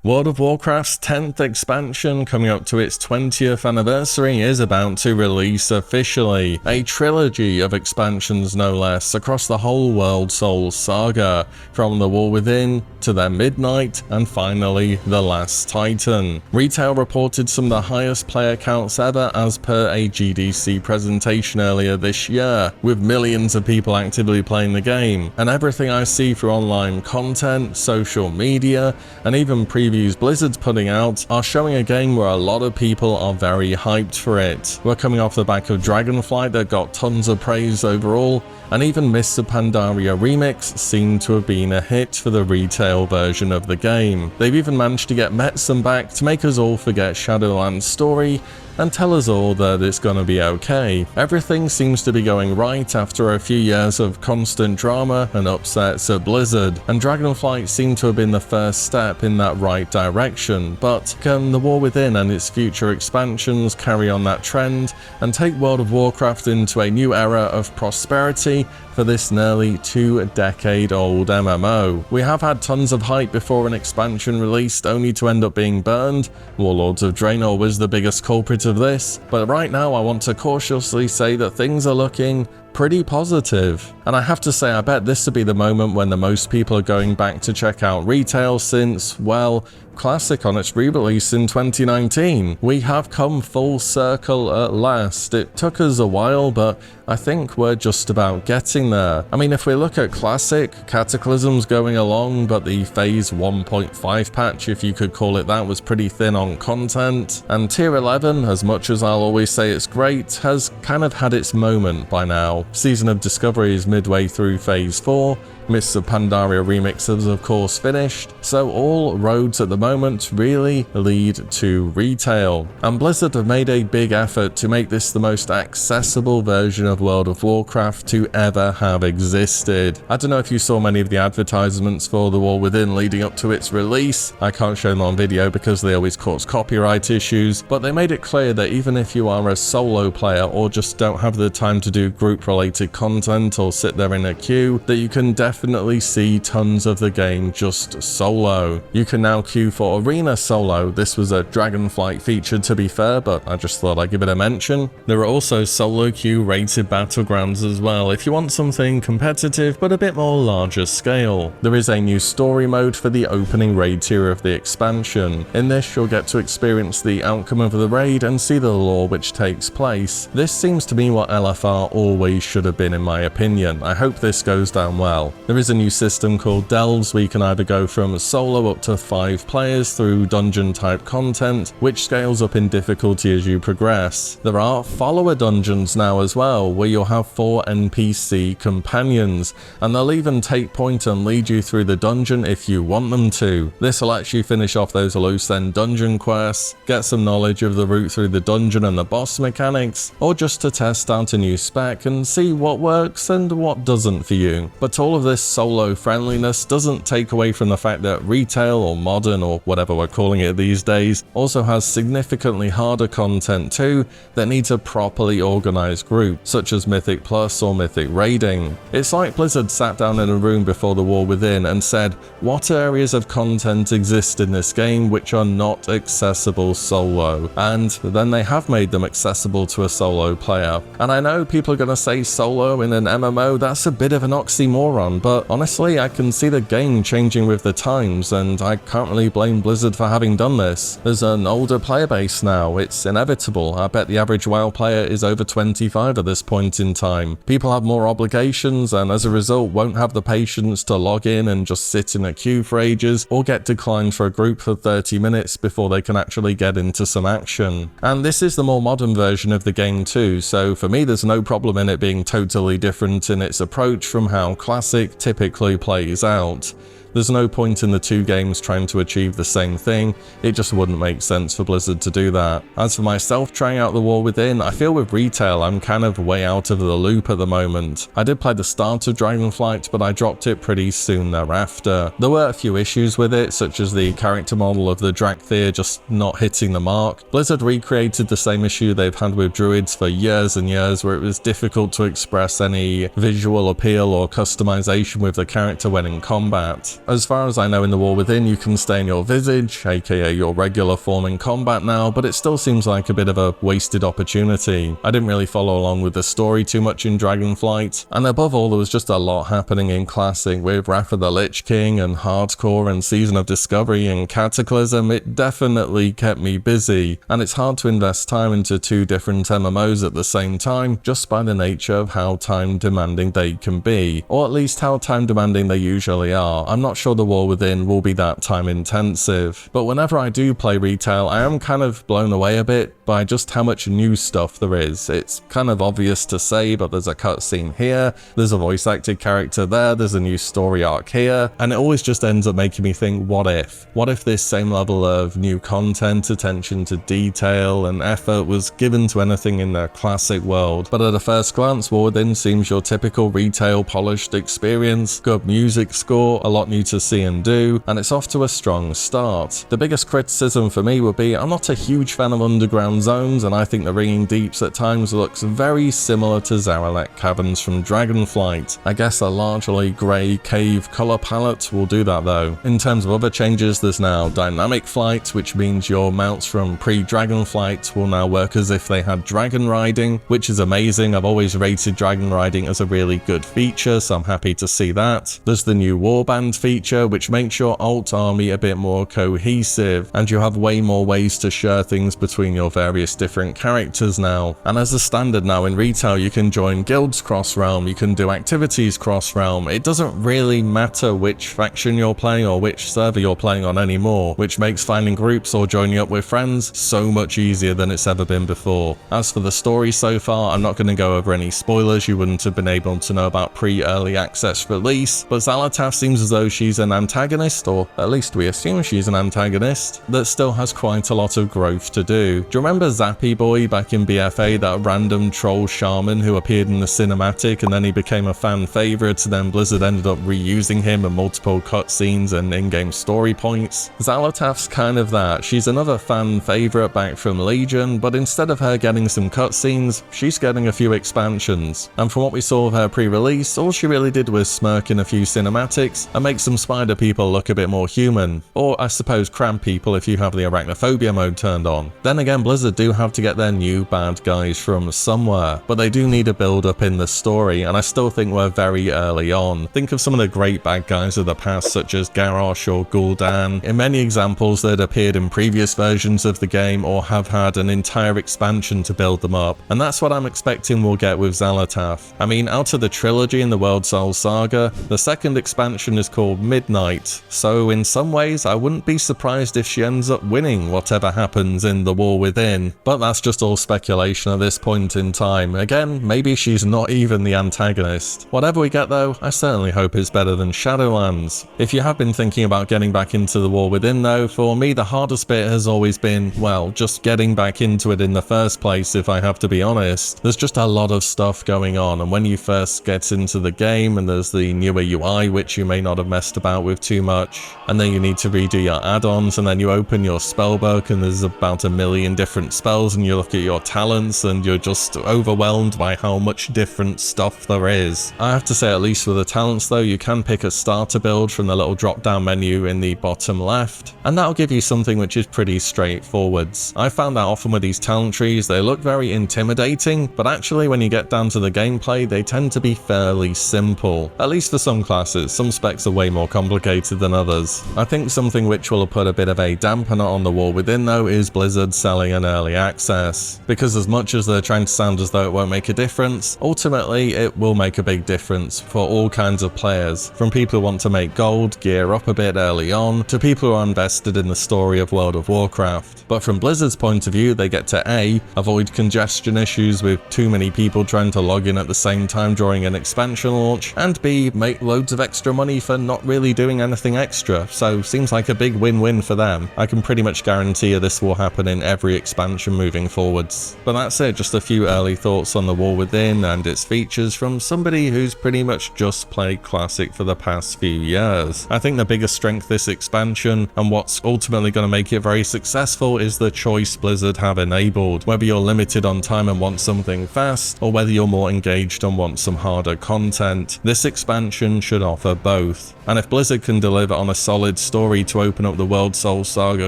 World of Warcraft's 10th expansion, coming up to its 20th anniversary, is about to release officially. A trilogy of expansions no less, across the whole World Souls saga, from the War Within to their Midnight and finally the Last Titan. Retail reported some of the highest player counts ever as per a GDC presentation earlier this year, with millions of people actively playing the game, and everything I see through online content, social media, and even previews Blizzard's putting out are showing a game where a lot of people are very hyped for it. We're coming off the back of Dragonflight that got tons of praise overall, and even Mists of Pandaria Remix seemed to have been a hit for the retail version of the game. They've even managed to get Metzen back to make us all forget Shadowland's story and tell us all that it's gonna be okay. Everything seems to be going right after a few years of constant drama and upsets at Blizzard, and Dragonflight seemed to have been the first step in that right direction, but can the War Within and its future expansions carry on that trend and take World of Warcraft into a new era of prosperity for this nearly 2-decade-old MMO? We have had tons of hype before an expansion released only to end up being burned. Warlords of Draenor was the biggest culprit of this, but right now I want to cautiously say that things are looking pretty positive. And I have to say, I bet this would be the moment when the most people are going back to check out retail since, well, Classic on its re-release in 2019. We have come full circle at last. It took us a while, but I think we're just about getting there. I mean, if we look at Classic, Cataclysm's going along, but the Phase 1.5 patch, if you could call it that, was pretty thin on content. And Tier 11, as much as I'll always say it's great, has kind of had its moment by now. Season of Discovery is midway through Phase 4. Mists of Pandaria Remix is of course finished, so all roads at the moment really lead to retail. And Blizzard have made a big effort to make this the most accessible version of World of Warcraft to ever have existed. I don't know if you saw many of the advertisements for the War Within leading up to its release. I can't show them on video because they always cause copyright issues, but they made it clear that even if you are a solo player or just don't have the time to do group related content or sit there in a queue, that you can definitely see tons of the game just solo. You can now queue for Arena solo. This was a Dragonflight feature to be fair, but I just thought I'd give it a mention. There are also solo queue rated battlegrounds as well if you want something competitive but a bit more larger scale. There is a new story mode for the opening raid tier of the expansion. In this you'll get to experience the outcome of the raid and see the lore which takes place. This seems to be what LFR always should have been in my opinion. I hope this goes down well. There is a new system called Delves where you can either go from solo up to 5 players through dungeon type content, which scales up in difficulty as you progress. There are follower dungeons now as well, where you'll have 4 NPC companions, and they'll even take point and lead you through the dungeon if you want them to. This will actually finish off those loose end dungeon quests, get some knowledge of the route through the dungeon and the boss mechanics, or just to test out a new spec and see what works and what doesn't for you. But all of this solo friendliness doesn't take away from the fact that retail or modern or whatever we're calling it these days also has significantly harder content too that needs a properly organized group, such as Mythic Plus or Mythic Raiding. It's like Blizzard sat down in a room before the War Within and said, what areas of content exist in this game which are not accessible solo? And then they have made them accessible to a solo player. And I know people are going to say solo in an MMO, that's a bit of an oxymoron, but honestly I can see the game changing with the times, and I can't really blame Blizzard for having done this. There's an older player base now, it's inevitable. I bet the average WoW player is over 25 at this point in time. People have more obligations and as a result won't have the patience to log in and just sit in a queue for ages or get declined for a group for 30 minutes before they can actually get into some action. And this is the more modern version of the game too, so for me there's no problem in it being totally different in its approach from how Classic typically plays out. There's no point in the two games trying to achieve the same thing, it just wouldn't make sense for Blizzard to do that. As for myself trying out the War Within, I feel with retail I'm kind of way out of the loop at the moment. I did play the start of Dragonflight, but I dropped it pretty soon thereafter. There were a few issues with it, such as the character model of the Drakthir just not hitting the mark. Blizzard recreated the same issue they've had with druids for years and years, where it was difficult to express any visual appeal or customization with the character when in combat. As far as I know, in the War Within you can stay in your visage, aka your regular form in combat now, but it still seems like a bit of a wasted opportunity. I didn't really follow along with the story too much in Dragonflight, and above all there was just a lot happening in Classic with Wrath of the Lich King and Hardcore and Season of Discovery and Cataclysm. It definitely kept me busy, and it's hard to invest time into two different MMOs at the same time just by the nature of how time demanding they can be, or at least how time demanding they usually are. I'm not sure the War Within will be that time intensive, but whenever I do play retail I am kind of blown away a bit by just how much new stuff there is. It's kind of obvious to say, but there's a cutscene here, there's a voice acted character there, there's a new story arc here, and it always just ends up making me think, what if? What if this same level of new content, attention to detail and effort was given to anything in the Classic world? But at a first glance, War Within seems your typical retail polished experience, good music score, a lot new to see and do, and it's off to a strong start. The biggest criticism for me would be I'm not a huge fan of underground zones, and I think the Ringing Deeps at times looks very similar to Zaralek Caverns from Dragonflight. I guess a largely grey cave colour palette will do that though. In terms of other changes, there's now dynamic flight, which means your mounts from pre-Dragonflight will now work as if they had dragon riding, which is amazing. I've always rated dragon riding as a really good feature, so I'm happy to see that. There's the new warband feature, which makes your alt army a bit more cohesive, and you have way more ways to share things between your various different characters now. And as a standard now in retail, you can join guilds cross-realm, you can do activities cross-realm. It doesn't really matter which faction you're playing or which server you're playing on anymore, which makes finding groups or joining up with friends so much easier than it's ever been before. As for the story so far, I'm not going to go over any spoilers you wouldn't have been able to know about pre-early access release, but Xal'atath seems as though she's an antagonist, or at least we assume she's an antagonist, that still has quite a lot of growth to do. Do you remember Zappy Boy back in BFA, that random troll shaman who appeared in the cinematic and then he became a fan favourite, and then Blizzard ended up reusing him in multiple cutscenes and in-game story points? Xal'atath's kind of that. She's another fan favourite back from Legion, but instead of her getting some cutscenes, she's getting a few expansions. And from what we saw of her pre-release, all she really did was smirk in a few cinematics and make some spider people look a bit more human. Or I suppose crab people if you have the arachnophobia mode turned on. Then again, Blizzard do have to get their new bad guys from somewhere, but they do need a build up in the story, and I still think we're very early on. Think of some of the great bad guys of the past, such as Garrosh or Gul'dan. In many examples, they'd appeared in previous versions of the game or have had an entire expansion to build them up, and that's what I'm expecting we'll get with Xal'atath. I mean, out of the trilogy in the World Soul Saga, the second expansion is called Midnight, so in some ways I wouldn't be surprised if she ends up winning whatever happens in the War Within, but that's just all speculation at this point in time. Again, maybe she's not even the antagonist. Whatever we get though, I certainly hope it's better than Shadowlands. If you have been thinking about getting back into the War Within though, for me the hardest bit has always been, well, just getting back into it in the first place, if I have to be honest. There's just a lot of stuff going on, and when you first get into the game and there's the newer UI which you may not have messed about with too much, and then you need to redo your add-ons, and then you open your spellbook and there's about a million different spells, and you look at your talents and you're just overwhelmed by how much different stuff there is. I have to say, at least with the talents though, you can pick a starter build from the little drop down menu in the bottom left, and that'll give you something which is pretty straightforward. I found that often with these talent trees, they look very intimidating, but actually when you get down to the gameplay they tend to be fairly simple, at least for some classes. Some specs are way more complicated than others. I think something which will put a bit of a dampener on the War Within though is Blizzard selling an early access, because as much as they're trying to sound as though it won't make a difference, ultimately it will make a big difference for all kinds of players, from people who want to make gold, gear up a bit early on, to people who are invested in the story of World of Warcraft. But from Blizzard's point of view, they get to A, avoid congestion issues with too many people trying to log in at the same time during an expansion launch, and B, make loads of extra money for not really doing anything extra, so seems like a big win-win for them. I can pretty much guarantee you this will happen in every expansion moving forwards. But that's it, just a few early thoughts on the War Within and its features from somebody who's pretty much just played Classic for the past few years. I think the biggest strength this expansion, and what's ultimately going to make it very successful, is the choice Blizzard have enabled. Whether you're limited on time and want something fast, or whether you're more engaged and want some harder content, this expansion should offer both. And And if Blizzard can deliver on a solid story to open up the World Soul Saga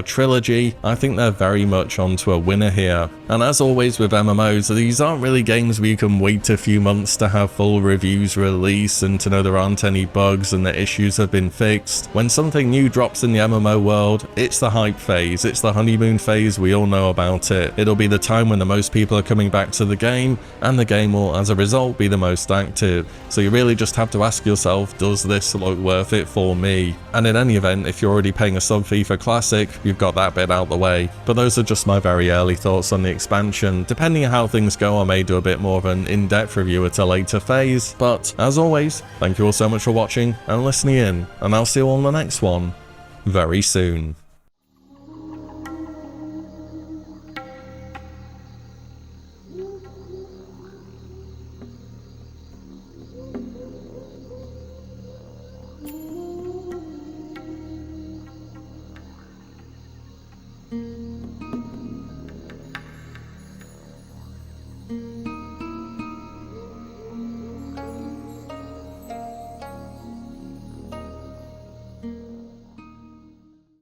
trilogy, I think they're very much onto a winner here. And as always with MMOs, these aren't really games where you can wait a few months to have full reviews release and to know there aren't any bugs and the issues have been fixed. When something new drops in the MMO world, it's the hype phase, it's the honeymoon phase, we all know about it. It'll be the time when the most people are coming back to the game, and the game will as a result be the most active. So you really just have to ask yourself, does this look worth it for me? And in any event, if you're already paying a sub fee for Classic, you've got that bit out the way. But those are just my very early thoughts on the expansion. Depending on how things go, I may do a bit more of an in-depth review at a later phase. But as always, thank you all so much for watching and listening in, and I'll see you all in the next one very soon.